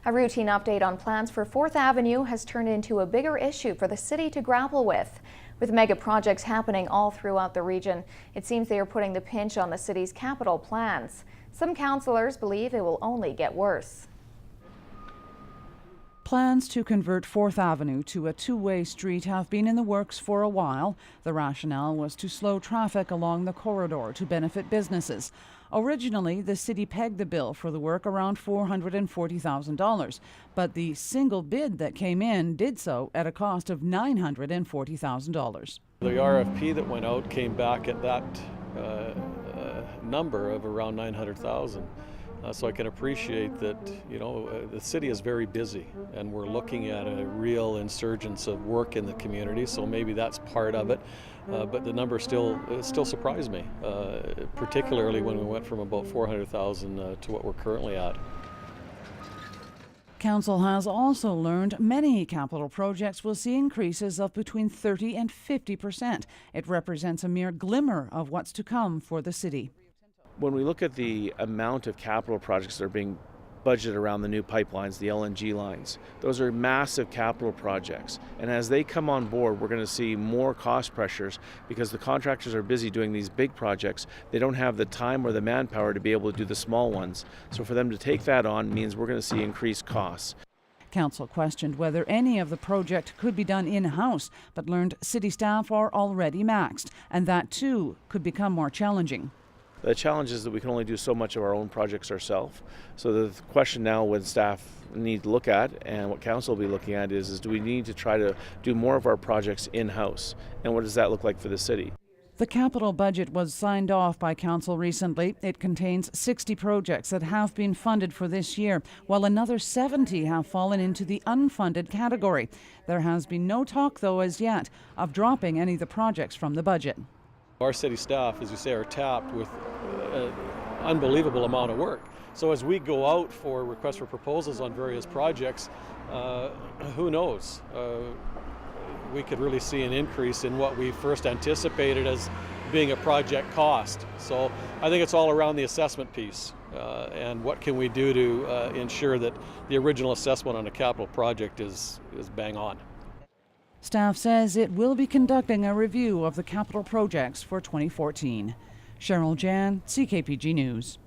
A routine update on plans for 4th Avenue has turned into a bigger issue for the city to grapple with. With mega projects happening all throughout the region, it seems they are putting the pinch on the city's capital plans. Some councillors believe it will only get worse. Plans to convert 4th Avenue to a two-way street have been in the works for a while. The rationale was to slow traffic along the corridor to benefit businesses. Originally, the city pegged the bill for the work around $440,000, but the single bid that came in did so at a cost of $940,000. The RFP that went out came back at that number of around $900,000. So I can appreciate that, the city is very busy and we're looking at a real insurgence of work in the community, so maybe that's part of it. But the number still surprised me, particularly when we went from about $400,000 to what we're currently at. Council has also learned many capital projects will see increases of between 30% and 50%. It represents a mere glimmer of what's to come for the city. When we look at the amount of capital projects that are being budgeted around the new pipelines, the LNG lines, those are massive capital projects. And as they come on board, we're going to see more cost pressures because the contractors are busy doing these big projects. They don't have the time or the manpower to be able to do the small ones. So for them to take that on means we're going to see increased costs. Council questioned whether any of the project could be done in-house, but learned city staff are already maxed, and that too could become more challenging. The challenge is that we can only do so much of our own projects ourselves. So the question now when staff need to look at, and what council will be looking at, is do we need to try to do more of our projects in-house? And what does that look like for the city? The capital budget was signed off by council recently. It contains 60 projects that have been funded for this year, while another 70 have fallen into the unfunded category. There has been no talk, though, as yet, of dropping any of the projects from the budget. Our city staff, as you say, are tapped with an unbelievable amount of work. So as we go out for requests for proposals on various projects, who knows? We could really see an increase in what we first anticipated as being a project cost. So I think it's all around the assessment piece and what can we do to ensure that the original assessment on a capital project is bang on. Staff says it will be conducting a review of the capital projects for 2014. Cheryl Jan, CKPG News.